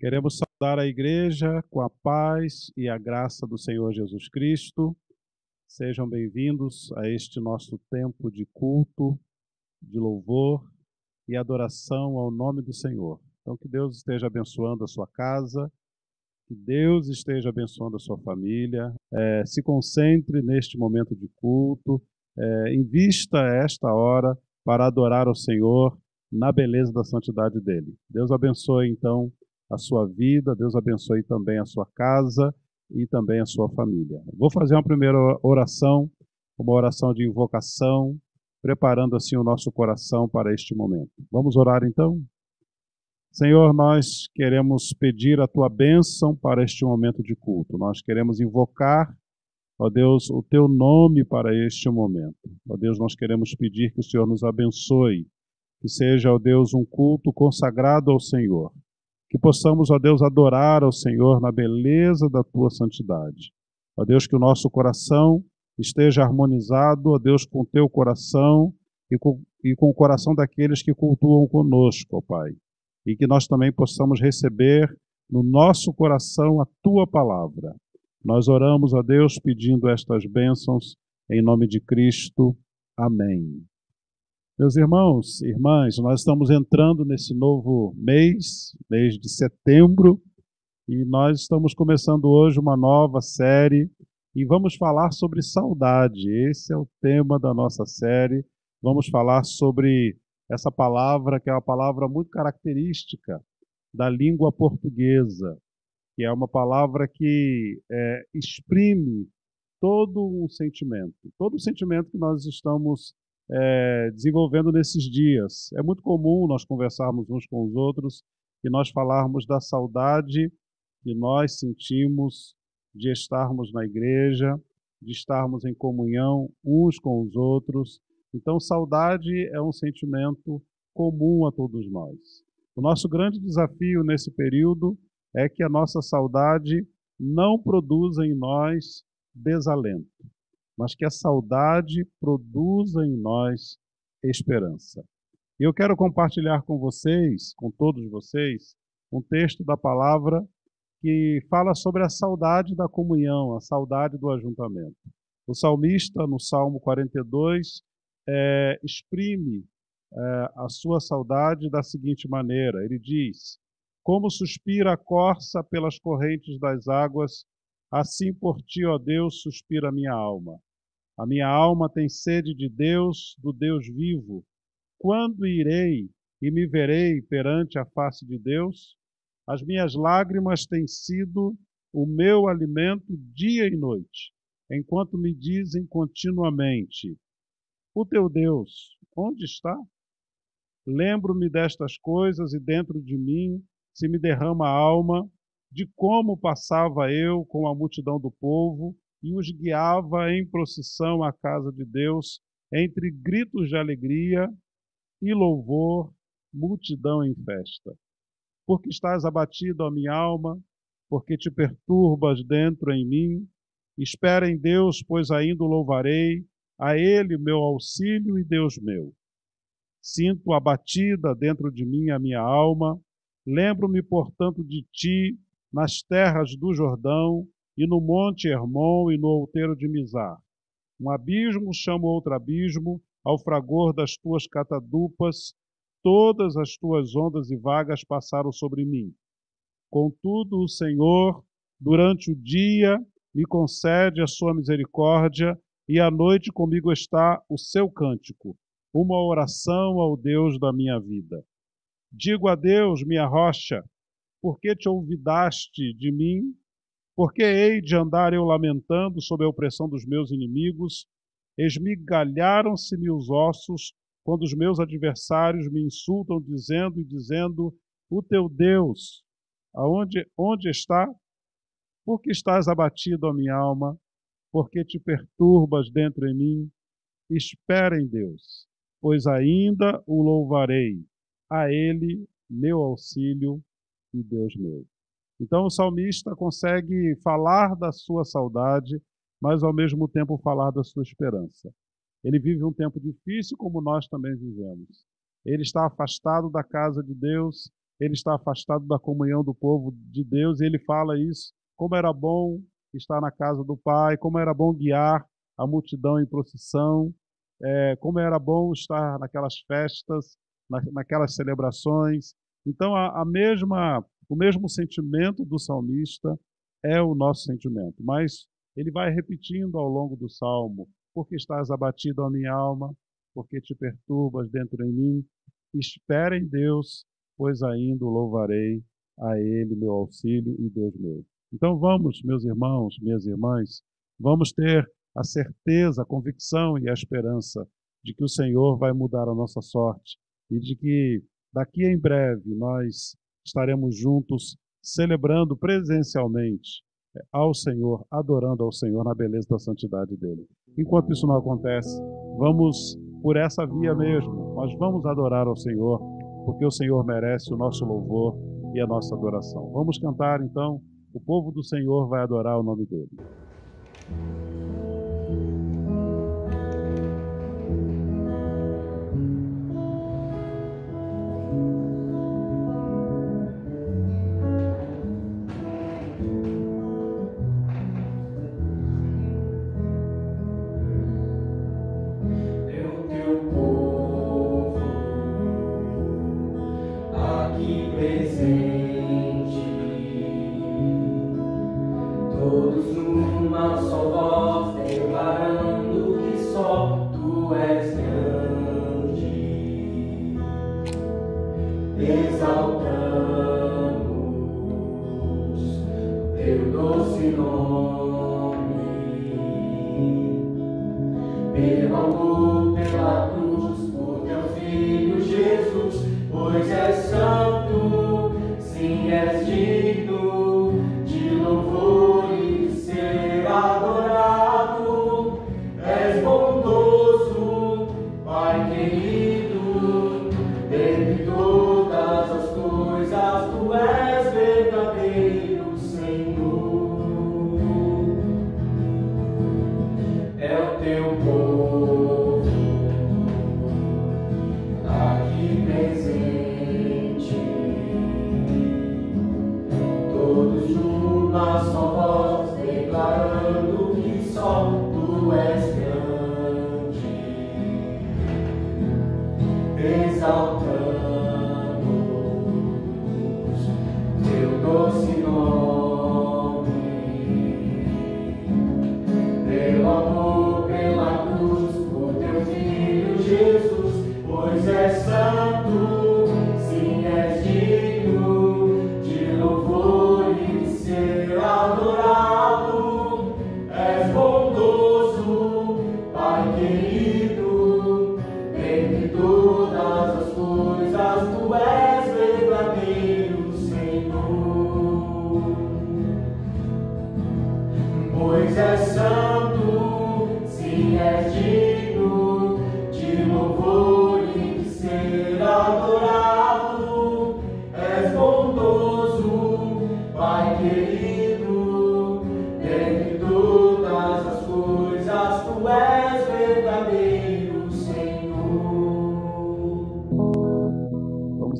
Queremos saudar a igreja com a paz e a graça do Senhor Jesus Cristo. Sejam bem-vindos a este nosso tempo de culto, de louvor e adoração ao nome do Senhor. Então, que Deus esteja abençoando a sua casa, que Deus esteja abençoando a sua família. Se concentre neste momento de culto, invista esta hora para adorar ao Senhor na beleza da santidade dele. Deus abençoe, então, a sua vida, Deus abençoe também a sua casa e também a sua família. Vou fazer uma primeira oração, uma oração de invocação, preparando assim o nosso coração para este momento. Vamos orar então? Senhor, nós queremos pedir a tua bênção para este momento de culto. Nós queremos invocar, ó Deus, o teu nome para este momento. Ó Deus, nós queremos pedir que o Senhor nos abençoe, que seja, ó Deus, um culto consagrado ao Senhor. Que possamos, ó Deus, adorar ao Senhor na beleza da tua santidade. Ó Deus, que o nosso coração esteja harmonizado, ó Deus, com o teu coração e com o coração daqueles que cultuam conosco, ó Pai. E que nós também possamos receber no nosso coração a tua palavra. Nós oramos a Deus pedindo estas bênçãos em nome de Cristo. Amém. Meus irmãos e irmãs, nós estamos entrando nesse novo mês de setembro, e nós estamos começando hoje uma nova série e vamos falar sobre saudade. Esse é o tema da nossa série. Vamos falar sobre essa palavra, que é uma palavra muito característica da língua portuguesa, que é uma palavra que exprime todo o sentimento que nós estamos desenvolvendo nesses dias. É muito comum nós conversarmos uns com os outros e nós falarmos da saudade que nós sentimos de estarmos na igreja, de estarmos em comunhão uns com os outros. Então, saudade é um sentimento comum a todos nós. O nosso grande desafio nesse período é que a nossa saudade não produza em nós desalento, mas que a saudade produza em nós esperança. E eu quero compartilhar com vocês, com todos vocês, um texto da palavra que fala sobre a saudade da comunhão, a saudade do ajuntamento. O salmista, no Salmo 42, exprime a sua saudade da seguinte maneira. Ele diz: como suspira a corça pelas correntes das águas, assim por ti, ó Deus, suspira a minha alma. A minha alma tem sede de Deus, do Deus vivo. Quando irei e me verei perante a face de Deus? As minhas lágrimas têm sido o meu alimento dia e noite, enquanto me dizem continuamente: o teu Deus, onde está? Lembro-me destas coisas e dentro de mim se me derrama a alma de como passava eu com a multidão do povo e os guiava em procissão à casa de Deus, entre gritos de alegria e louvor, multidão em festa. Porque estás abatido, ó minha alma, porque te perturbas dentro em mim. Espera em Deus, pois ainda o louvarei, a Ele meu auxílio e Deus meu. Sinto abatida dentro de mim a minha alma, lembro-me, portanto, de ti nas terras do Jordão, e no monte Hermon e no outeiro de Mizar. Um abismo chama outro abismo, ao fragor das tuas catadupas, todas as tuas ondas e vagas passaram sobre mim. Contudo, o Senhor, durante o dia, me concede a sua misericórdia, e à noite comigo está o seu cântico, uma oração ao Deus da minha vida. Digo a Deus, minha rocha, por que te olvidaste de mim? Por que hei de andar eu lamentando sob a opressão dos meus inimigos? Esmigalharam-se-me os ossos, quando os meus adversários me insultam, dizendo, o teu Deus, onde está? Por que estás abatido, ó minha alma? Por que te perturbas dentro em mim? Espera em Deus, pois ainda o louvarei, a Ele meu auxílio e Deus meu. Então o salmista consegue falar da sua saudade, mas ao mesmo tempo falar da sua esperança. Ele vive um tempo difícil como nós também vivemos. Ele está afastado da casa de Deus, ele está afastado da comunhão do povo de Deus, e ele fala isso, como era bom estar na casa do Pai, como era bom guiar a multidão em procissão, como era bom estar naquelas festas, naquelas celebrações. Então, o mesmo sentimento do salmista é o nosso sentimento, mas ele vai repetindo ao longo do salmo: porque estás abatido a minha alma, porque te perturbas dentro em mim, espera em Deus, pois ainda o louvarei, a Ele meu auxílio e Deus meu. Então vamos, meus irmãos, minhas irmãs, vamos ter a certeza, a convicção e a esperança de que o Senhor vai mudar a nossa sorte e de que daqui em breve nós estaremos juntos celebrando presencialmente ao Senhor, adorando ao Senhor na beleza da santidade dele. Enquanto isso não acontece, vamos por essa via mesmo. Nós vamos adorar ao Senhor, porque o Senhor merece o nosso louvor e a nossa adoração. Vamos cantar então. O povo do Senhor vai adorar o nome dele.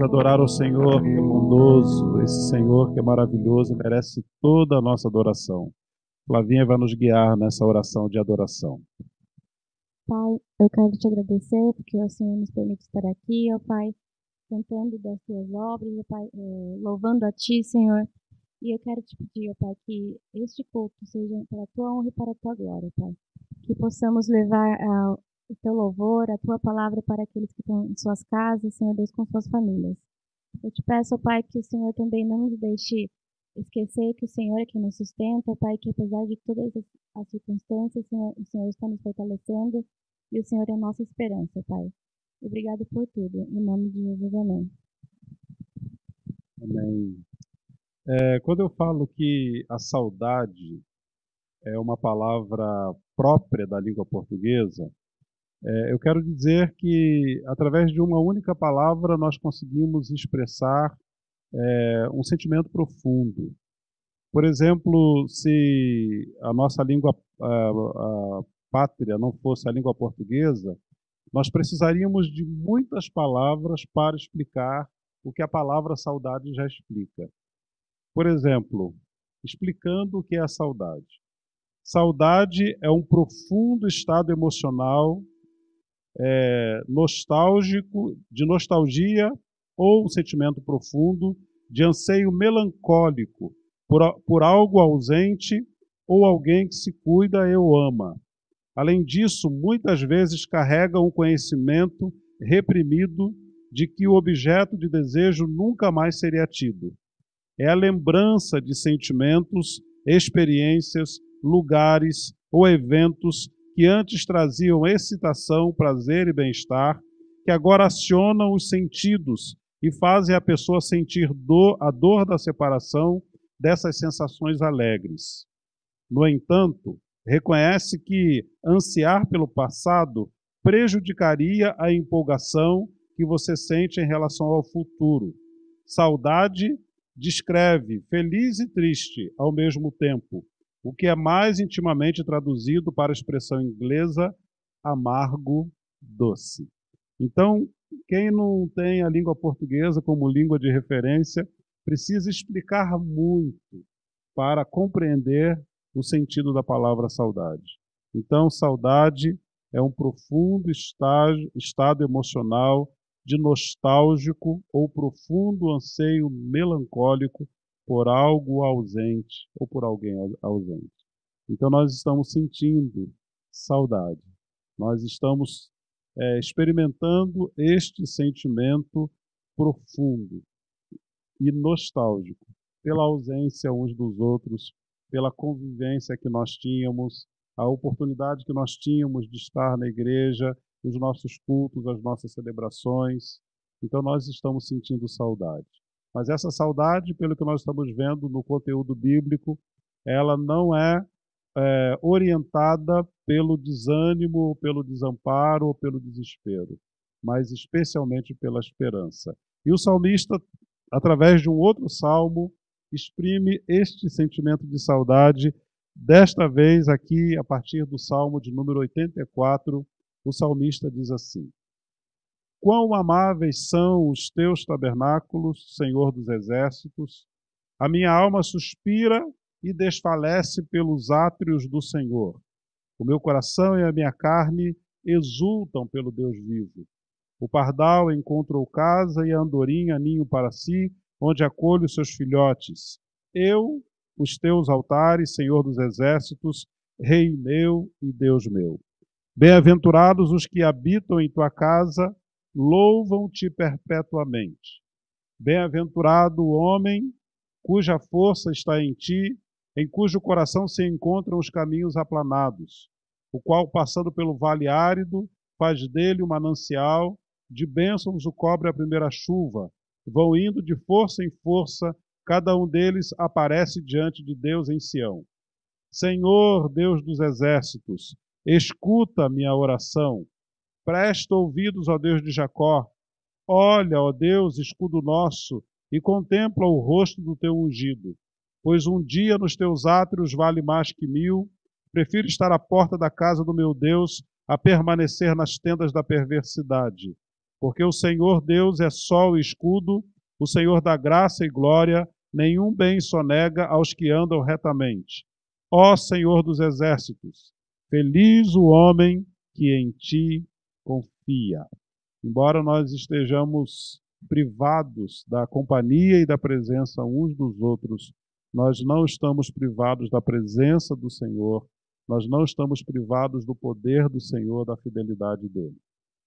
Adorar ao Senhor que é bondoso, esse Senhor que é maravilhoso e merece toda a nossa adoração. Flavinha vai nos guiar nessa oração de adoração. Pai, eu quero te agradecer porque o Senhor nos permite estar aqui, ó Pai, cantando das tuas obras, ó Pai, louvando a Ti, Senhor. E eu quero te pedir, ó Pai, que este culto seja para a Tua honra e para a Tua glória, Pai. Que possamos levar o Teu louvor, a Tua palavra para aqueles que estão em suas casas, Senhor Deus, com suas famílias. Eu te peço, ó Pai, que o Senhor também não nos deixe esquecer que o Senhor é quem nos sustenta, ó Pai, que apesar de todas as circunstâncias, o Senhor está nos fortalecendo e o Senhor é a nossa esperança, Pai. Obrigado por tudo. Em nome de Jesus, amém. Amém. Quando eu falo que a saudade é uma palavra própria da língua portuguesa, eu quero dizer que, através de uma única palavra, nós conseguimos expressar um sentimento profundo. Por exemplo, se a nossa língua a pátria não fosse a língua portuguesa, nós precisaríamos de muitas palavras para explicar o que a palavra saudade já explica. Por exemplo, explicando o que é a saudade. Saudade é um profundo estado emocional, nostálgico, de nostalgia ou um sentimento profundo de anseio melancólico por algo ausente ou alguém que se cuida ou ama. Além disso, muitas vezes carrega um conhecimento reprimido de que o objeto de desejo nunca mais seria tido. É a lembrança de sentimentos, experiências, lugares ou eventos que antes traziam excitação, prazer e bem-estar, que agora acionam os sentidos e fazem a pessoa sentir a dor da separação dessas sensações alegres. No entanto, reconhece que ansiar pelo passado prejudicaria a empolgação que você sente em relação ao futuro. Saudade descreve feliz e triste ao mesmo tempo, o que é mais intimamente traduzido para a expressão inglesa amargo doce. Então, quem não tem a língua portuguesa como língua de referência, precisa explicar muito para compreender o sentido da palavra saudade. Então, saudade é um profundo estado emocional de nostálgico ou profundo anseio melancólico por algo ausente ou por alguém ausente. Então, nós estamos sentindo saudade. Nós estamos experimentando este sentimento profundo e nostálgico pela ausência uns dos outros, pela convivência que nós tínhamos, a oportunidade que nós tínhamos de estar na igreja, os nossos cultos, as nossas celebrações. Então nós estamos sentindo saudade. Mas essa saudade, pelo que nós estamos vendo no conteúdo bíblico, ela não é orientada pelo desânimo, pelo desamparo ou pelo desespero, mas especialmente pela esperança. E o salmista, através de um outro salmo, exprime este sentimento de saudade, desta vez aqui, a partir do salmo de número 84, o salmista diz assim: Quão amáveis são os teus tabernáculos, Senhor dos exércitos! A minha alma suspira e desfalece pelos átrios do Senhor. O meu coração e a minha carne exultam pelo Deus vivo. O pardal encontrou casa e a andorinha ninho para si, onde acolho seus filhotes. Eu, os teus altares, Senhor dos exércitos, Rei meu e Deus meu. Bem-aventurados os que habitam em tua casa, louvam-te perpetuamente. Bem-aventurado o homem cuja força está em ti, em cujo coração se encontram os caminhos aplanados, o qual, passando pelo vale árido, faz dele um manancial, de bênçãos o cobre a primeira chuva, vão indo de força em força, cada um deles aparece diante de Deus em Sião. Senhor, Deus dos exércitos, escuta minha oração, presta ouvidos, ó Deus de Jacó, olha, ó Deus, escudo nosso, e contempla o rosto do teu ungido. Pois um dia nos teus átrios vale mais que 1000, prefiro estar à porta da casa do meu Deus a permanecer nas tendas da perversidade. Porque o Senhor Deus é sol e escudo, o Senhor dá graça e glória, nenhum bem sonega aos que andam retamente. Ó Senhor dos exércitos, feliz o homem que em ti confia. Embora nós estejamos privados da companhia e da presença uns dos outros, nós não estamos privados da presença do Senhor, nós não estamos privados do poder do Senhor, da fidelidade dele.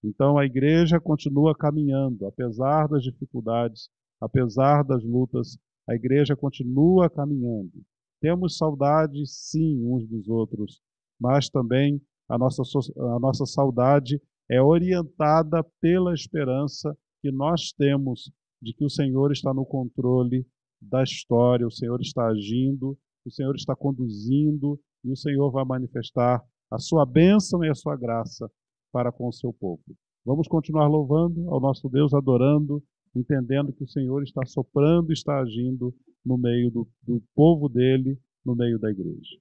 Então a igreja continua caminhando, apesar das dificuldades, apesar das lutas, a igreja continua caminhando. Temos saudade, sim, uns dos outros, mas também a nossa saudade é orientada pela esperança que nós temos de que o Senhor está no controle da história, o Senhor está agindo, o Senhor está conduzindo e o Senhor vai manifestar a sua bênção e a sua graça para com o seu povo. Vamos continuar louvando ao nosso Deus, adorando, entendendo que o Senhor está soprando, está agindo no meio do povo dele, no meio da igreja.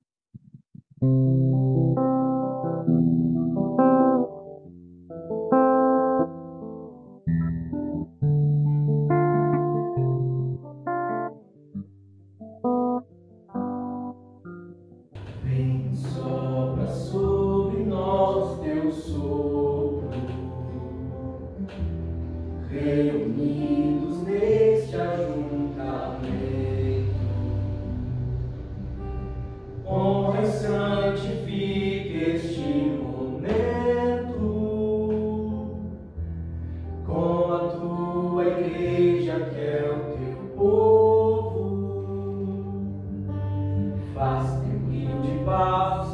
faz teu rio de paz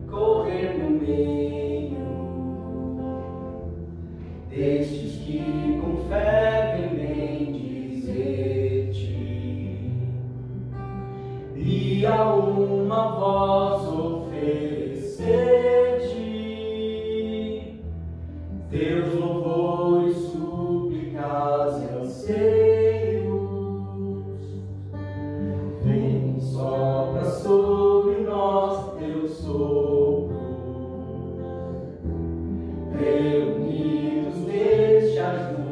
correr no meio destes que com fé vem bendizer-te, e a uma voz oferecer-te teus louvores, súplicas e anseios. Vem, sopra sobre nós teu sopro, reunidos neste ajuntamento.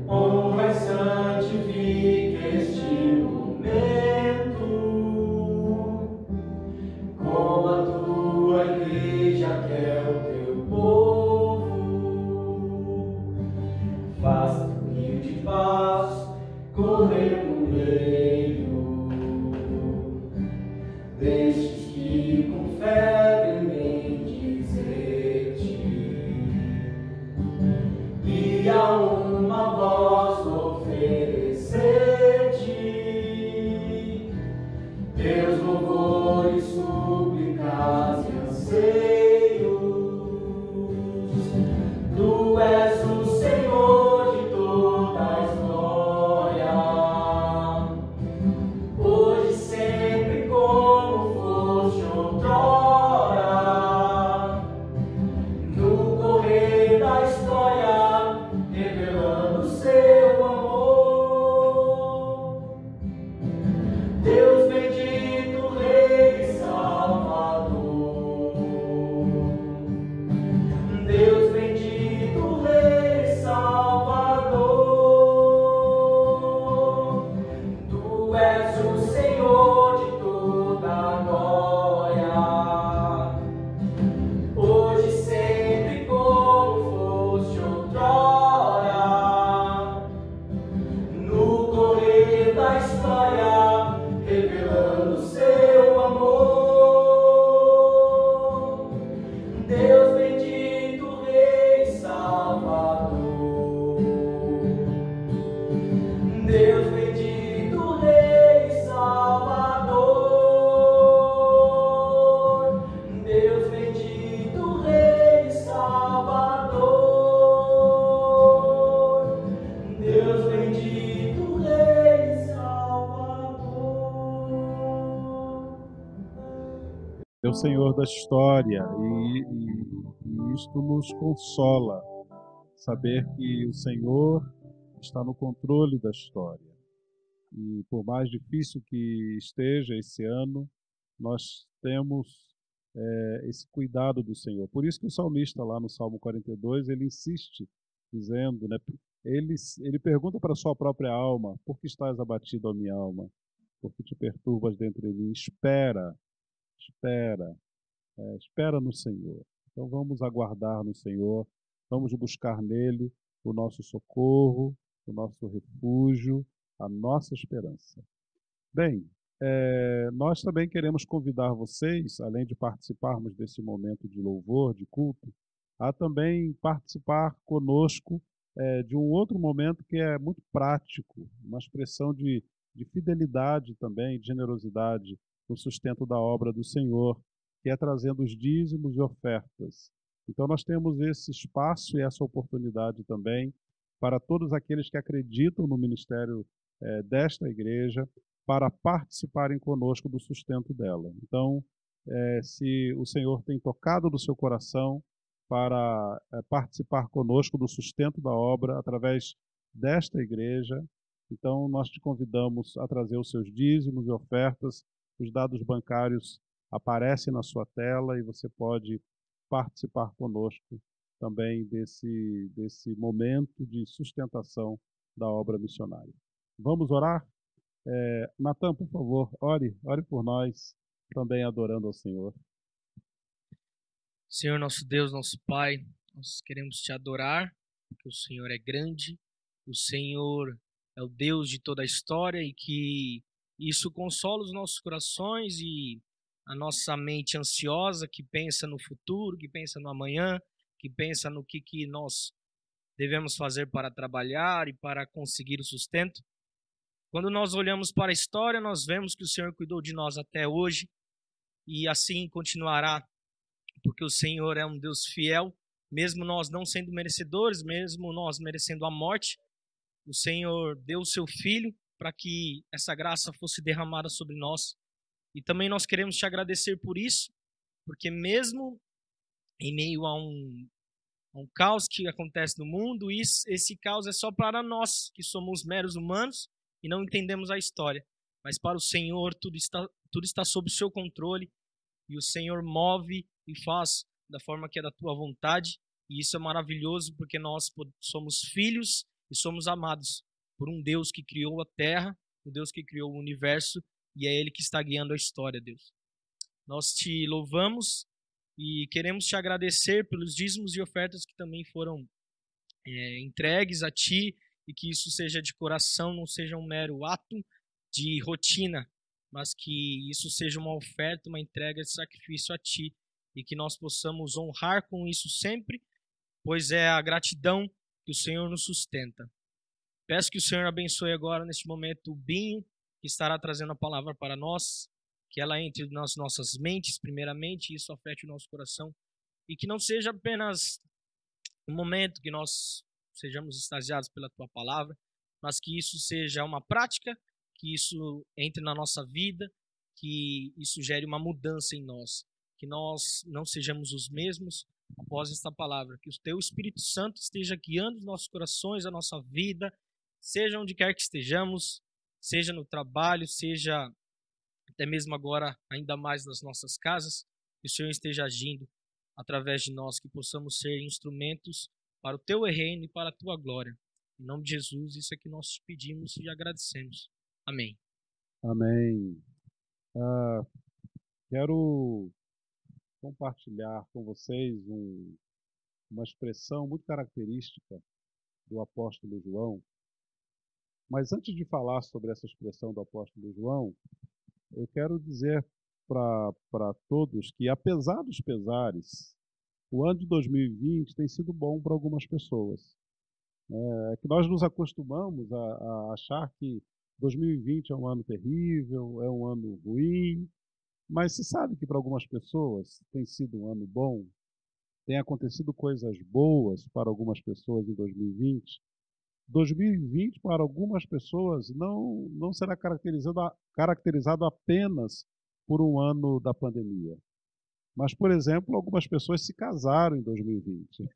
Honra e santifica este momento com a tua igreja que é o teu povo. Faz teu rio de paz correr no meio destes que com fé vem bendizer-te, e a uma voz oferecer-te teus louvores, súplicas e anseios. Tu és o Senhor de toda a história, hoje, sempre, como foste outrora, no correr da história, revelando seu amor. Deus bendito, Rei e Salvador. Deus bendito, Rei e Salvador. Tu és o Senhor de toda a glória, hoje, sempre, como foste outrora, no correr da história, revelando seu amor. Deus bendito, Rei e Salvador. Deus bendito, Rei e Salvador. Deus bendito, Rei e Salvador. Deus bendito, Rei e Salvador. É o Senhor da história e isto nos consola, saber que o Senhor está no controle da história. E por mais difícil que esteja esse ano, nós temos esse cuidado do Senhor. Por isso que o salmista lá no Salmo 42, ele insiste dizendo, né, ele pergunta para a sua própria alma: por que estás abatido, ó minha alma? Por que te perturbas dentro de mim? Espera, espera no Senhor. Então vamos aguardar no Senhor, vamos buscar nele o nosso socorro, o nosso refúgio, a nossa esperança. Bem, nós também queremos convidar vocês, além de participarmos desse momento de louvor, de culto, a também participar conosco de um outro momento que é muito prático, uma expressão de fidelidade também, de generosidade no sustento da obra do Senhor, que é trazendo os dízimos e ofertas. Então nós temos esse espaço e essa oportunidade também para todos aqueles que acreditam no ministério desta igreja, para participarem conosco do sustento dela. Então, se o Senhor tem tocado no seu coração para participar conosco do sustento da obra através desta igreja, então nós te convidamos a trazer os seus dízimos e ofertas. Os dados bancários aparecem na sua tela e você pode participar conosco também desse momento de sustentação da obra missionária. Vamos orar? Natan, por favor, ore por nós, também adorando ao Senhor. Senhor, nosso Deus, nosso Pai, nós queremos te adorar, porque o Senhor é grande, o Senhor é o Deus de toda a história e que isso consola os nossos corações e a nossa mente ansiosa que pensa no futuro, que pensa no amanhã, que pensa no que nós devemos fazer para trabalhar e para conseguir o sustento. Quando nós olhamos para a história, nós vemos que o Senhor cuidou de nós até hoje e assim continuará, porque o Senhor é um Deus fiel, mesmo nós não sendo merecedores, mesmo nós merecendo a morte, o Senhor deu o seu Filho para que essa graça fosse derramada sobre nós. E também nós queremos te agradecer por isso, porque mesmo em meio a um caos que acontece no mundo, esse caos é só para nós, que somos meros humanos e não entendemos a história. Mas para o Senhor, tudo está sob o seu controle, e o Senhor move e faz da forma que é da tua vontade, e isso é maravilhoso, porque nós somos filhos e somos amados por um Deus que criou a terra, um Deus que criou o universo, e é Ele que está guiando a história, Deus. Nós te louvamos e queremos te agradecer pelos dízimos e ofertas que também foram entregues a ti, e que isso seja de coração, não seja um mero ato de rotina, mas que isso seja uma oferta, uma entrega de sacrifício a ti, e que nós possamos honrar com isso sempre, pois é a gratidão que o Senhor nos sustenta. Peço que o Senhor abençoe agora, neste momento, o Binho, que estará trazendo a palavra para nós, que ela entre nas nossas mentes, primeiramente, e isso afete o nosso coração, e que não seja apenas um momento que nós sejamos extasiados pela tua palavra, mas que isso seja uma prática, que isso entre na nossa vida, que isso gere uma mudança em nós, que nós não sejamos os mesmos após esta palavra, que o teu Espírito Santo esteja guiando os nossos corações, a nossa vida, seja onde quer que estejamos, seja no trabalho, seja até mesmo agora, ainda mais nas nossas casas, que o Senhor esteja agindo através de nós, que possamos ser instrumentos para o teu reino e para a tua glória. Em nome de Jesus, isso é que nós te pedimos e agradecemos. Amém. Amém. Quero compartilhar com vocês uma expressão muito característica do apóstolo João. Mas antes de falar sobre essa expressão do apóstolo João, eu quero dizer para todos que, apesar dos pesares, o ano de 2020 tem sido bom para algumas pessoas. É que nós nos acostumamos a achar que 2020 é um ano terrível, é um ano ruim, mas se sabe que para algumas pessoas tem sido um ano bom, tem acontecido coisas boas para algumas pessoas em 2020. 2020 para algumas pessoas não será caracterizado apenas por um ano da pandemia. Mas, por exemplo, algumas pessoas se casaram em 2020.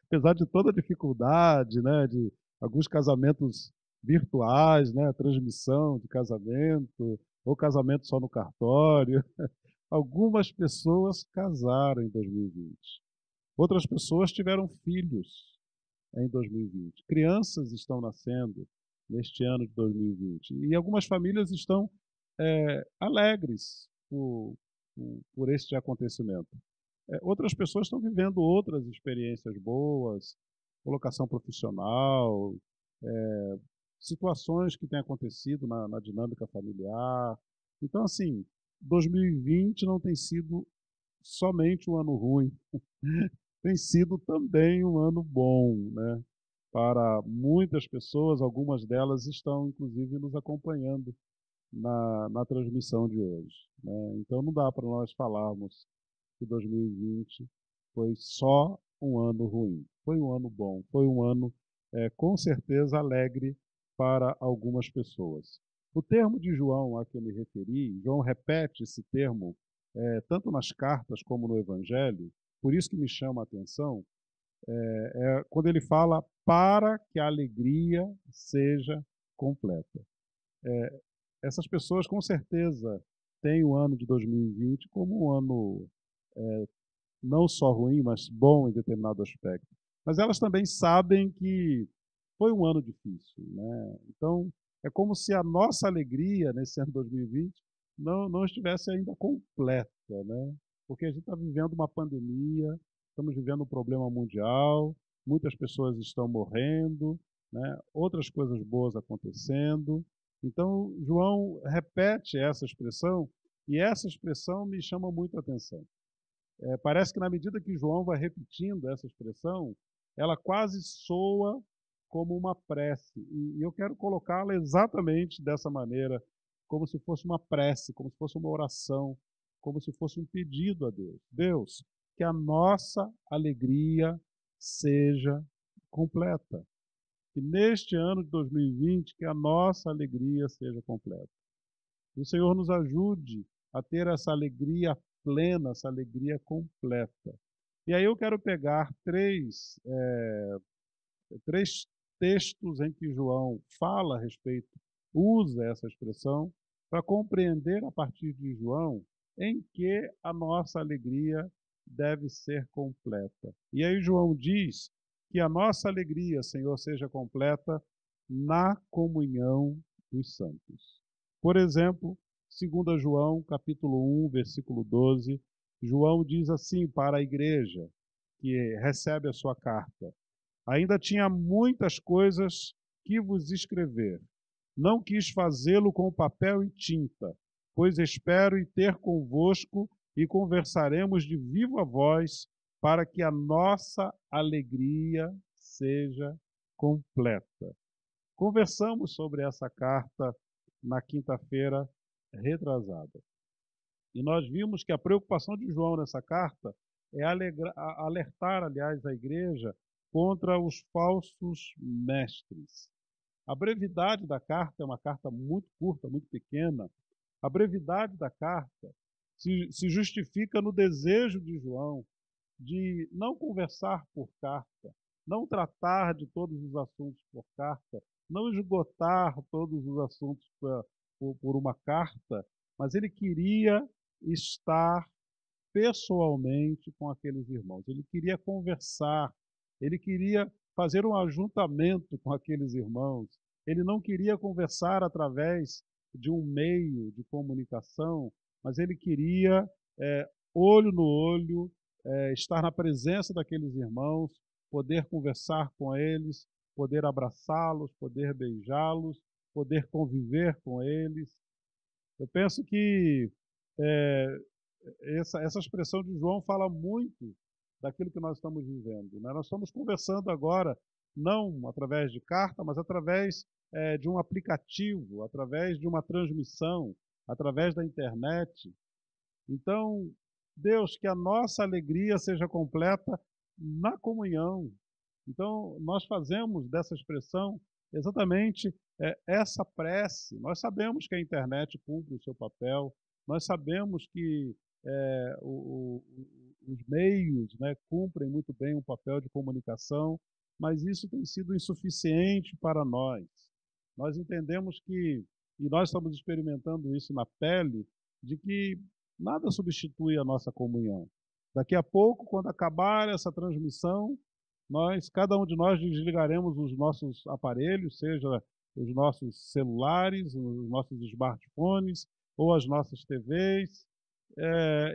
Apesar de toda a dificuldade, né, de alguns casamentos virtuais, né, transmissão de casamento, ou casamento só no cartório, algumas pessoas casaram em 2020. Outras pessoas tiveram filhos em 2020. Crianças estão nascendo neste ano de 2020. E algumas famílias estão alegres por este acontecimento. Outras pessoas estão vivendo outras experiências boas, colocação profissional, situações que têm acontecido na dinâmica familiar. Então, assim, 2020 não tem sido somente um ano ruim, tem sido também um ano bom, né? Para muitas pessoas, algumas delas estão, inclusive, nos acompanhando na transmissão de hoje, né? Então, não dá para nós falarmos que 2020 foi só um ano ruim. Foi um ano bom, foi um ano, com certeza, alegre para algumas pessoas. O termo de João a que eu me referi, João repete esse termo tanto nas cartas como no Evangelho, por isso que me chama a atenção, quando ele fala para que a alegria seja completa. Essas pessoas, com certeza, têm o ano de 2020 como um ano não só ruim, mas bom em determinado aspecto. Mas elas também sabem que foi um ano difícil, né? Então, é como se a nossa alegria nesse ano 2020 não estivesse ainda completa, né? Porque a gente está vivendo uma pandemia, estamos vivendo um problema mundial, muitas pessoas estão morrendo, né? Outras coisas boas acontecendo. Então, João repete essa expressão, e essa expressão me chama muito a atenção. Parece que na medida que João vai repetindo essa expressão, ela quase soa como uma prece. E eu quero colocá-la exatamente dessa maneira, como se fosse uma prece, como se fosse uma oração, como se fosse um pedido a Deus. Deus, que a nossa alegria seja completa. Que neste ano de 2020, que a nossa alegria seja completa. Que o Senhor nos ajude a ter essa alegria plena, essa alegria completa. E aí eu quero pegar três textos em que João fala a respeito, usa essa expressão, para compreender a partir de João em que a nossa alegria deve ser completa. E aí João diz que a nossa alegria, Senhor, seja completa na comunhão dos santos. Por exemplo, 2 João, capítulo 1, versículo 12, João diz assim para a igreja que recebe a sua carta: ainda tinha muitas coisas que vos escrever. Não quis fazê-lo com papel e tinta, pois espero ir ter convosco e conversaremos de viva voz para que a nossa alegria seja completa. Conversamos sobre essa carta na quinta-feira retrasada. E nós vimos que a preocupação de João nessa carta é alertar, aliás, a igreja contra os falsos mestres. A brevidade da carta é uma carta muito curta, muito pequena. A brevidade da carta se justifica no desejo de João de não conversar por carta, não tratar de todos os assuntos por carta, não esgotar todos os assuntos por uma carta, mas ele queria estar pessoalmente com aqueles irmãos. Ele queria conversar, ele queria fazer um ajuntamento com aqueles irmãos. Ele não queria conversar através de um meio de comunicação, mas ele queria, olho no olho, estar na presença daqueles irmãos, poder conversar com eles, poder abraçá-los, poder beijá-los, poder conviver com eles. Eu penso que essa expressão de João fala muito daquilo que nós estamos vivendo, né? Nós estamos conversando agora, não através de carta, mas através de um aplicativo, através de uma transmissão, através da internet. Então, Deus, que a nossa alegria seja completa na comunhão. Então, nós fazemos dessa expressão exatamente essa prece. Nós sabemos que a internet cumpre o seu papel, nós sabemos que os meios, né, cumprem muito bem um papel de comunicação, mas isso tem sido insuficiente para nós. Nós entendemos que, e nós estamos experimentando isso na pele, de que nada substitui a nossa comunhão. Daqui a pouco, quando acabar essa transmissão, cada um de nós desligaremos os nossos aparelhos, seja os nossos celulares, os nossos smartphones ou as nossas TVs,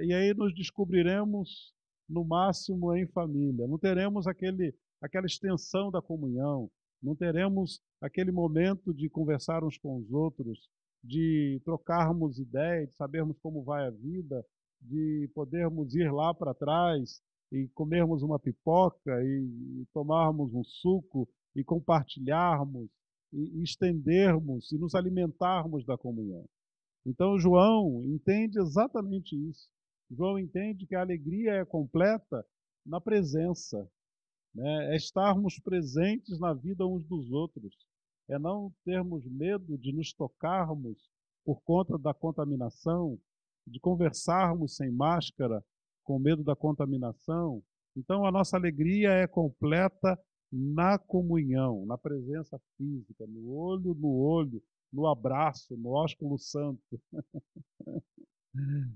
e aí nos descobriremos no máximo em família. Não teremos aquela extensão da comunhão, não teremos aquele momento de conversar uns com os outros, de trocarmos ideias, de sabermos como vai a vida, de podermos ir lá para trás e comermos uma pipoca e tomarmos um suco e compartilharmos e estendermos e nos alimentarmos da comunhão. Então João entende exatamente isso. João entende que a alegria é completa na presença, né? É estarmos presentes na vida uns dos outros, é não termos medo de nos tocarmos por conta da contaminação, de conversarmos sem máscara com medo da contaminação. Então a nossa alegria é completa na comunhão, na presença física, no olho, no abraço, no ósculo santo.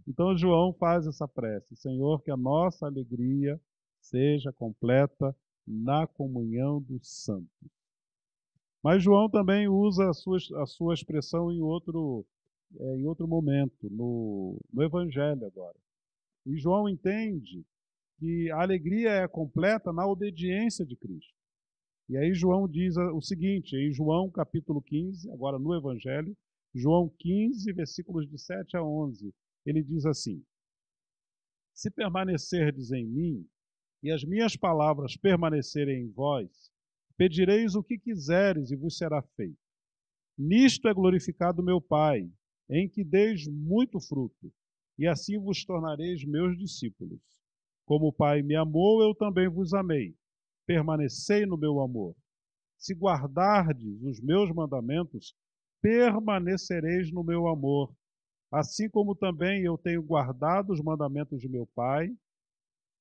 Então João faz essa prece: Senhor, que a nossa alegria seja completa na comunhão dos santos. Mas João também usa a sua expressão em outro momento, no Evangelho agora. E João entende que a alegria é completa na obediência de Cristo. E aí João diz o seguinte, em João capítulo 15, agora no Evangelho, João 15, versículos de 7 a 11, ele diz assim: se permanecerdes em mim e as minhas palavras permanecerem em vós, Pedireis o que quiseres e vos será feito. Nisto é glorificado meu Pai, em que deis muito fruto, e assim vos tornareis meus discípulos. Como o Pai me amou, eu também vos amei. Permanecei no meu amor. Se guardardes os meus mandamentos, permanecereis no meu amor, assim como também eu tenho guardado os mandamentos de meu Pai,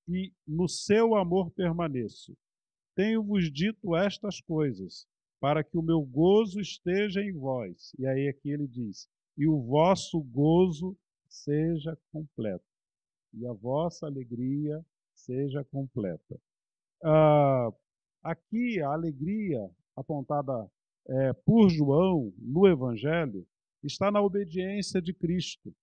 e no seu amor permaneço. Tenho-vos dito estas coisas, para que o meu gozo esteja em vós. E aí aqui ele diz, e o vosso gozo seja completo, e a vossa alegria seja completa. Aqui a alegria apontada por João no Evangelho está na obediência de Cristo.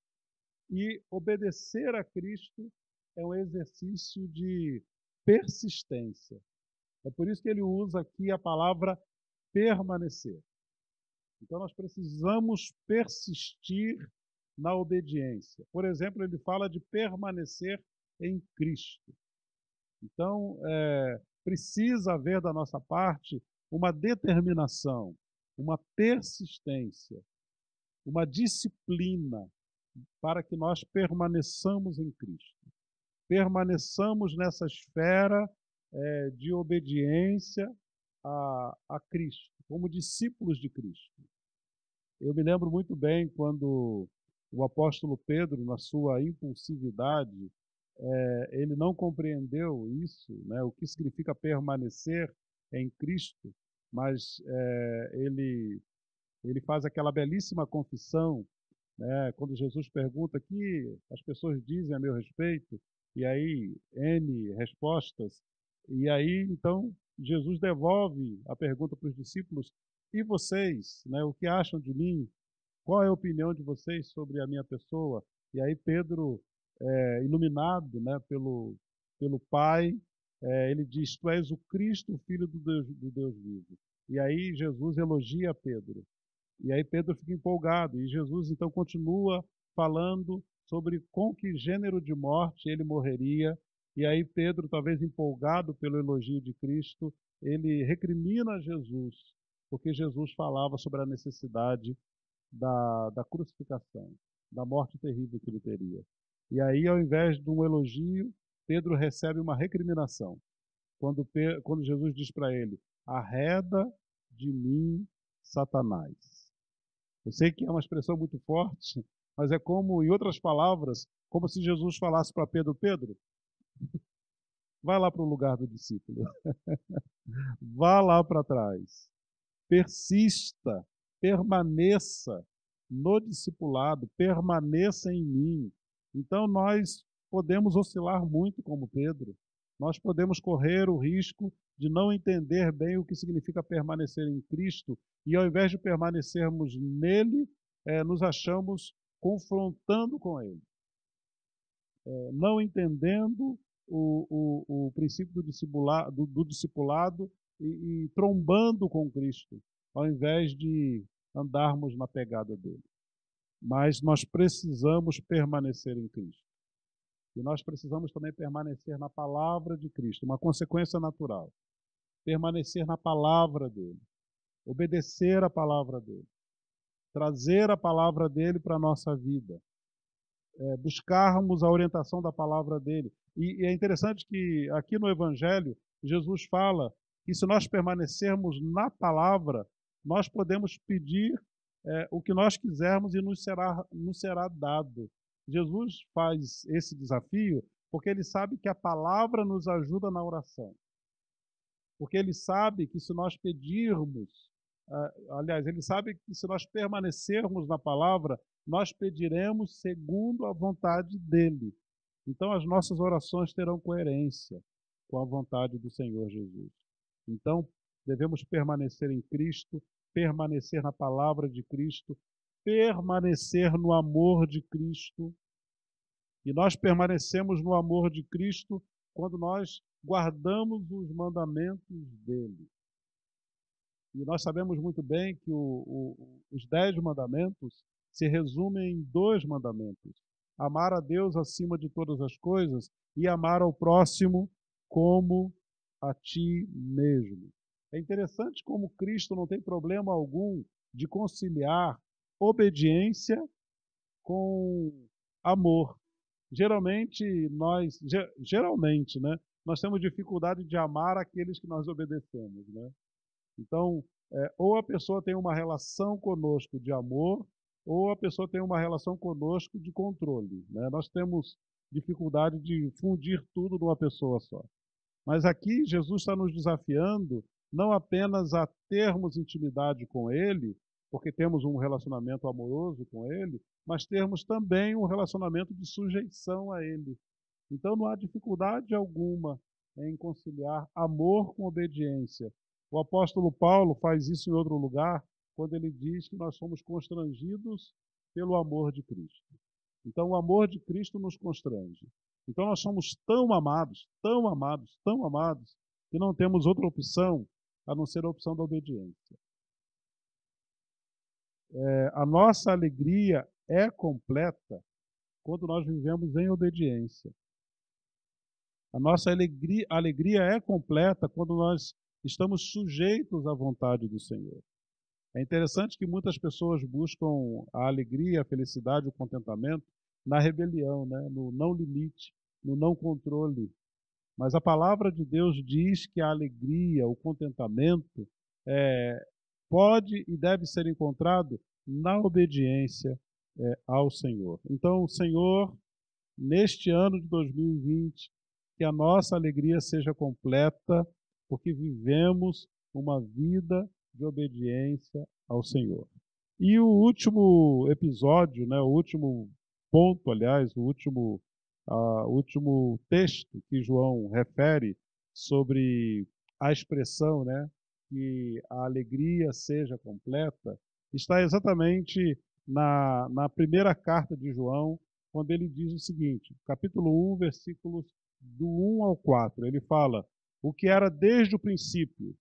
E obedecer a Cristo é um exercício de persistência. É por isso que ele usa aqui a palavra permanecer. Então nós precisamos persistir na obediência. Por exemplo, ele fala de permanecer em Cristo. Então, precisa haver da nossa parte uma determinação, uma persistência, uma disciplina para que nós permaneçamos em Cristo. Permaneçamos nessa esfera de obediência a Cristo, como discípulos de Cristo. Eu me lembro muito bem quando o apóstolo Pedro, na sua impulsividade, ele não compreendeu isso, né, o que significa permanecer em Cristo, mas ele faz aquela belíssima confissão, né, quando Jesus pergunta o que as pessoas dizem a meu respeito, e aí N respostas, e aí então Jesus devolve a pergunta para os discípulos, e vocês, né, o que acham de mim? Qual é a opinião de vocês sobre a minha pessoa? E aí Pedro, iluminado, né, pelo Pai, ele diz, tu és o Cristo, o Filho do Deus vivo. E aí Jesus elogia Pedro. E aí Pedro fica empolgado. E Jesus então continua falando sobre com que gênero de morte ele morreria. E aí Pedro, talvez empolgado pelo elogio de Cristo, ele recrimina Jesus, porque Jesus falava sobre a necessidade da crucificação, da morte terrível que ele teria. E aí, ao invés de um elogio, Pedro recebe uma recriminação. Quando Jesus diz para ele, arreda de mim, Satanás. Eu sei que é uma expressão muito forte, mas é como, em outras palavras, como se Jesus falasse para Pedro, Pedro, vai lá para o lugar do discípulo. Vá lá para trás. Persista, permaneça no discipulado, permaneça em mim. Então nós podemos oscilar muito como Pedro. Nós podemos correr o risco de não entender bem o que significa permanecer em Cristo e ao invés de permanecermos nele, nos achamos confrontando com ele. Não entendendo o princípio do discipulado e trombando com Cristo, ao invés de andarmos na pegada dele. Mas nós precisamos permanecer em Cristo. E nós precisamos também permanecer na palavra de Cristo, uma consequência natural. Permanecer na palavra dele, obedecer a palavra dele, trazer a palavra dele para a nossa vida, buscarmos a orientação da palavra dele. E é interessante que aqui no Evangelho, Jesus fala que se nós permanecermos na palavra, nós podemos pedir o que nós quisermos e nos será dado. Jesus faz esse desafio porque ele sabe que a palavra nos ajuda na oração. Porque ele sabe que se nós pedirmos, aliás, ele sabe que se nós permanecermos na palavra, nós pediremos segundo a vontade dele. Então as nossas orações terão coerência com a vontade do Senhor Jesus. Então devemos permanecer em Cristo, permanecer na palavra de Cristo, permanecer no amor de Cristo. E nós permanecemos no amor de Cristo quando nós guardamos os mandamentos dele. E nós sabemos muito bem que os 10 mandamentos se resumem em 2 mandamentos. Amar a Deus acima de todas as coisas e amar ao próximo como a ti mesmo. É interessante como Cristo não tem problema algum de conciliar obediência com amor. Geralmente, né, nós temos dificuldade de amar aqueles que nós obedecemos, né? Então, ou a pessoa tem uma relação conosco de amor, ou a pessoa tem uma relação conosco de controle, né? Nós temos dificuldade de fundir tudo numa pessoa só. Mas aqui Jesus está nos desafiando não apenas a termos intimidade com Ele, porque temos um relacionamento amoroso com Ele, mas termos também um relacionamento de sujeição a Ele. Então não há dificuldade alguma em conciliar amor com obediência. O apóstolo Paulo faz isso em outro lugar, quando ele diz que nós somos constrangidos pelo amor de Cristo. Então o amor de Cristo nos constrange. Então nós somos tão amados, tão amados, tão amados, que não temos outra opção a não ser a opção da obediência. A nossa alegria é completa quando nós vivemos em obediência. A nossa alegria é completa quando nós estamos sujeitos à vontade do Senhor. É interessante que muitas pessoas buscam a alegria, a felicidade, o contentamento na rebelião, né? No não limite, no não controle. Mas a palavra de Deus diz que a alegria, o contentamento, pode e deve ser encontrado na obediência ao Senhor. Então, o Senhor, neste ano de 2020, que a nossa alegria seja completa, porque vivemos uma vida de obediência ao Senhor. E o último episódio, né, o último ponto, aliás, o último texto que João refere sobre a expressão, né, que a alegria seja completa, está exatamente na primeira carta de João, quando ele diz o seguinte, capítulo 1, versículos do 1 ao 4, ele fala: o que era desde o princípio,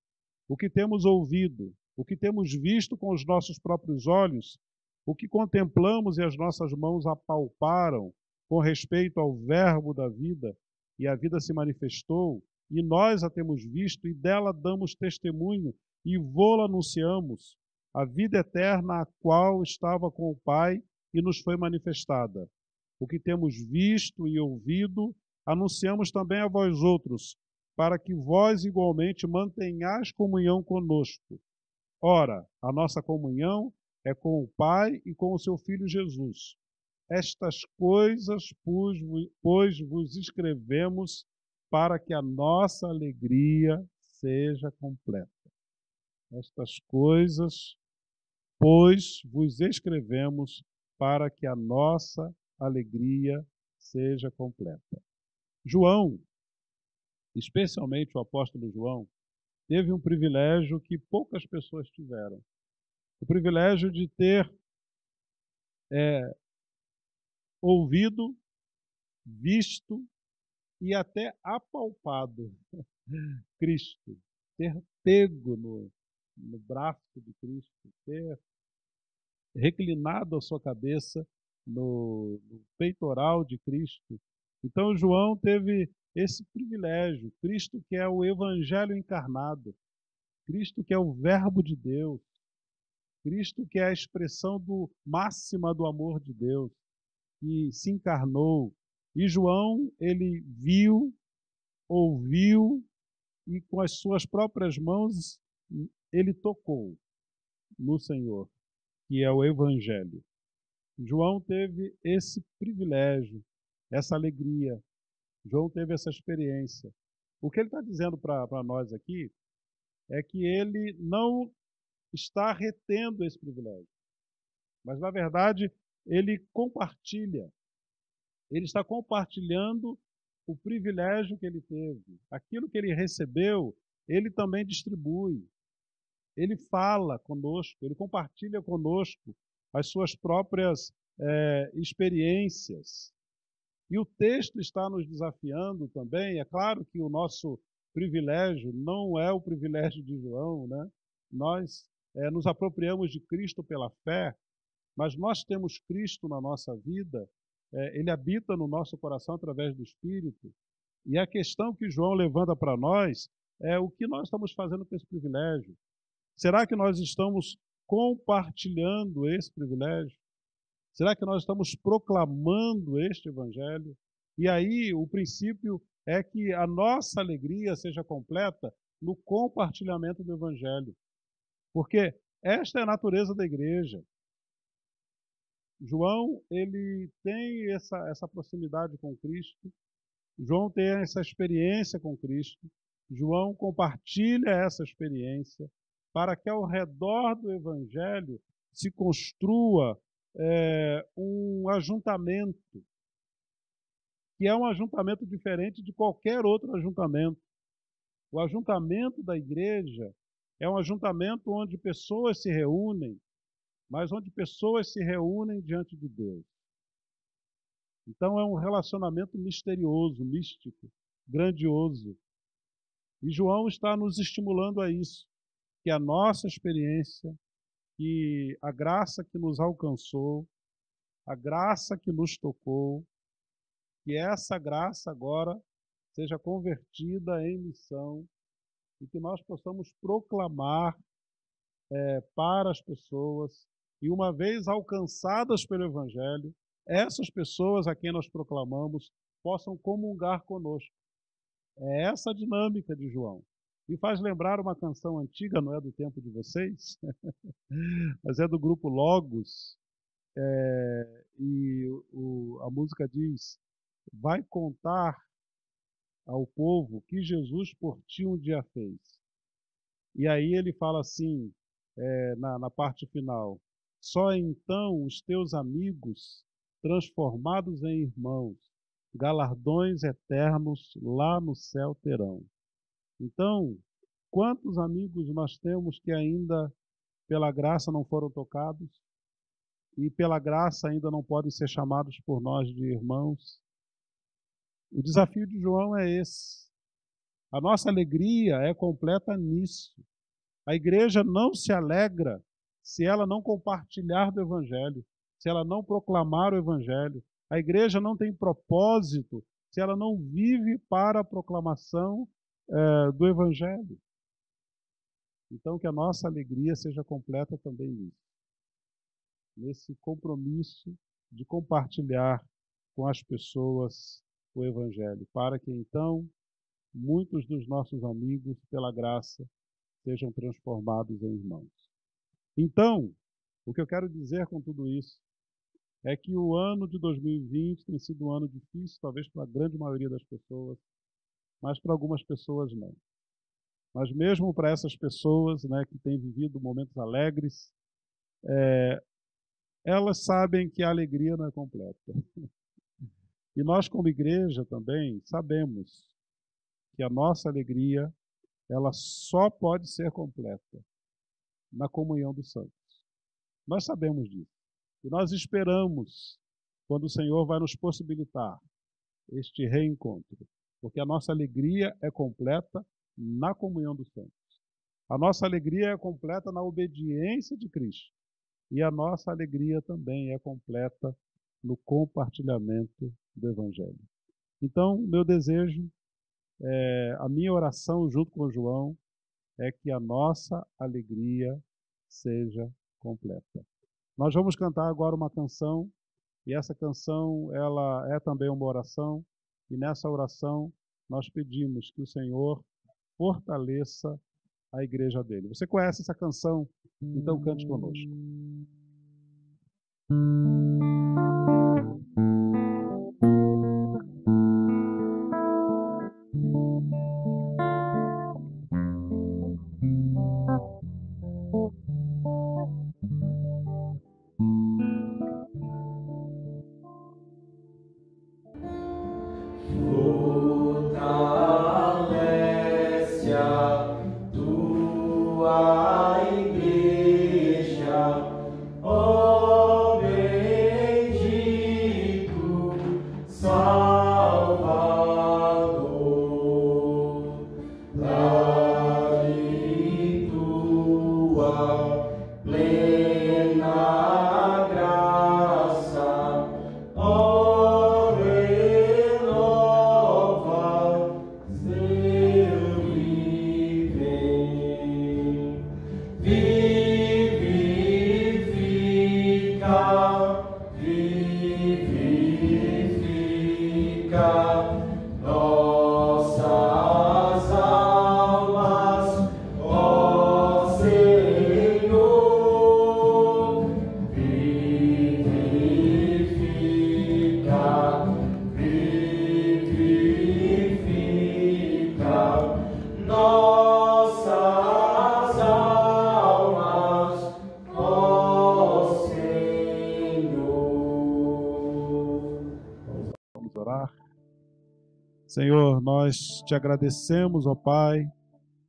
o que temos ouvido, o que temos visto com os nossos próprios olhos, o que contemplamos e as nossas mãos apalparam com respeito ao verbo da vida, e a vida se manifestou, e nós a temos visto, e dela damos testemunho, e vô-la anunciamos, a vida eterna a qual estava com o Pai e nos foi manifestada. O que temos visto e ouvido, anunciamos também a vós outros, para que vós igualmente mantenhais comunhão conosco. Ora, a nossa comunhão é com o Pai e com o seu Filho Jesus. Estas coisas, pois, vos escrevemos para que a nossa alegria seja completa. Estas coisas, pois, vos escrevemos para que a nossa alegria seja completa. João, especialmente o apóstolo João, teve um privilégio que poucas pessoas tiveram. O privilégio de ter ouvido, visto e até apalpado Cristo, ter pego no braço de Cristo, ter reclinado a sua cabeça no peitoral de Cristo. Então João teve esse privilégio, Cristo que é o Evangelho encarnado, Cristo que é o Verbo de Deus, Cristo que é a expressão máxima do amor de Deus, que se encarnou. E João, ele viu, ouviu e com as suas próprias mãos ele tocou no Senhor, que é o Evangelho. João teve esse privilégio, essa alegria. João teve essa experiência. O que ele está dizendo para nós aqui é que ele não está retendo esse privilégio, mas, na verdade, ele compartilha. Ele está compartilhando o privilégio que ele teve. Aquilo que ele recebeu, ele também distribui. Ele fala conosco, ele compartilha conosco as suas próprias experiências. E o texto está nos desafiando também. É claro que o nosso privilégio não é o privilégio de João, né? Nós nos apropriamos de Cristo pela fé, mas nós temos Cristo na nossa vida, ele habita no nosso coração através do Espírito. E a questão que João levanta para nós o que nós estamos fazendo com esse privilégio. Será que nós estamos compartilhando esse privilégio? Será que nós estamos proclamando este evangelho? E aí o princípio é que a nossa alegria seja completa no compartilhamento do evangelho. Porque esta é a natureza da igreja. João, ele tem essa proximidade com Cristo. João tem essa experiência com Cristo. João compartilha essa experiência para que ao redor do evangelho se construa um ajuntamento, que é um ajuntamento diferente de qualquer outro ajuntamento. O ajuntamento da igreja é um ajuntamento onde pessoas se reúnem, mas onde pessoas se reúnem diante de Deus. Então é um relacionamento misterioso, místico, grandioso. E João está nos estimulando a isso, que a nossa experiência, que a graça que nos alcançou, a graça que nos tocou, que essa graça agora seja convertida em missão e que nós possamos proclamar para as pessoas e uma vez alcançadas pelo Evangelho, essas pessoas a quem nós proclamamos possam comungar conosco. É essa a dinâmica de João. Me faz lembrar uma canção antiga, não é do tempo de vocês, mas é do grupo Logos, e a música diz: vai contar ao povo que Jesus por ti um dia fez. E aí ele fala assim, na parte final: só então os teus amigos, transformados em irmãos, galardões eternos lá no céu terão. Então, quantos amigos nós temos que ainda pela graça não foram tocados e pela graça ainda não podem ser chamados por nós de irmãos? O desafio de João é esse. A nossa alegria é completa nisso. A igreja não se alegra se ela não compartilhar do Evangelho, se ela não proclamar o Evangelho. A igreja não tem propósito se ela não vive para a proclamação do Evangelho. Então, que a nossa alegria seja completa também nisso. Nesse compromisso de compartilhar com as pessoas o Evangelho, para que então muitos dos nossos amigos, pela graça, sejam transformados em irmãos. Então, o que eu quero dizer com tudo isso é que o ano de 2020 tem sido um ano difícil, talvez para a grande maioria das pessoas, mas para algumas pessoas não. Mas mesmo para essas pessoas, né, que têm vivido momentos alegres, elas sabem que a alegria não é completa. E nós, como igreja também, sabemos que a nossa alegria ela só pode ser completa na comunhão dos santos. Nós sabemos disso. E nós esperamos quando o Senhor vai nos possibilitar este reencontro, porque a nossa alegria é completa na comunhão dos santos. A nossa alegria é completa na obediência de Cristo. E a nossa alegria também é completa no compartilhamento do Evangelho. Então, meu desejo, a minha oração junto com o João, é que a nossa alegria seja completa. Nós vamos cantar agora uma canção, e essa canção ela é também uma oração, e nessa oração nós pedimos que o Senhor fortaleça a igreja dele. Você conhece essa canção? Então cante conosco. Renova, Deus. Senhor, nós te agradecemos, ó Pai,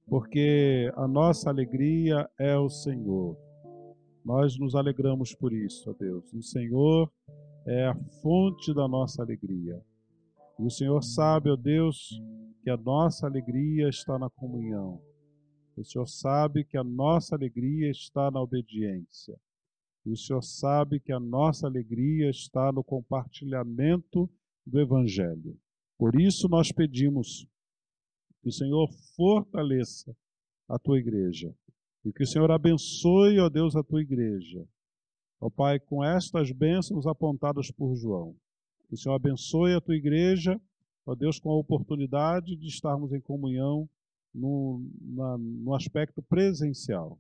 porque a nossa alegria é o Senhor. Nós nos alegramos por isso, ó Deus. O Senhor é a fonte da nossa alegria. E o Senhor sabe, ó Deus, que a nossa alegria está na comunhão. O Senhor sabe que a nossa alegria está na obediência. E o Senhor sabe que a nossa alegria está no compartilhamento do Evangelho. Por isso nós pedimos que o Senhor fortaleça a tua igreja e que o Senhor abençoe, ó Deus, a tua igreja. Ó Pai, com estas bênçãos apontadas por João, que o Senhor abençoe a tua igreja, ó Deus, com a oportunidade de estarmos em comunhão no aspecto presencial.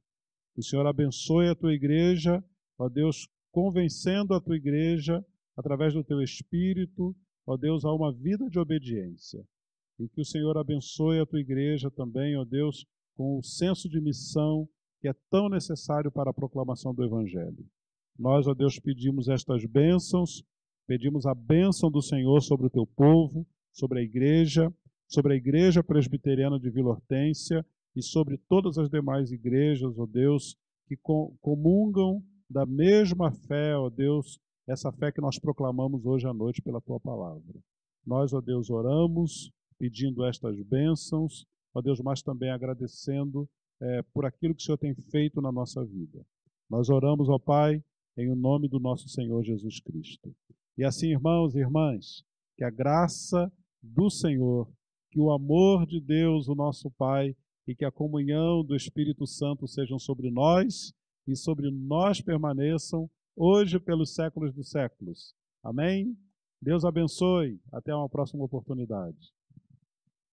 Que o Senhor abençoe a tua igreja, ó Deus, convencendo a tua igreja, através do teu Espírito, ó Deus, a uma vida de obediência. E que o Senhor abençoe a tua igreja também, ó Deus, com o senso de missão que é tão necessário para a proclamação do Evangelho. Nós, ó Deus, pedimos estas bênçãos, pedimos a bênção do Senhor sobre o teu povo, sobre a igreja presbiteriana de Vila Hortência e sobre todas as demais igrejas, ó Deus, que comungam da mesma fé, ó Deus, essa fé que nós proclamamos hoje à noite pela tua palavra. Nós, ó Deus, oramos pedindo estas bênçãos, ó Deus, mas também agradecendo por aquilo que o Senhor tem feito na nossa vida. Nós oramos, ó Pai, em o nome do nosso Senhor Jesus Cristo. E assim, irmãos e irmãs, que a graça do Senhor, que o amor de Deus, o nosso Pai, e que a comunhão do Espírito Santo sejam sobre nós e sobre nós permaneçam hoje pelos séculos dos séculos. Amém? Deus abençoe. Até uma próxima oportunidade.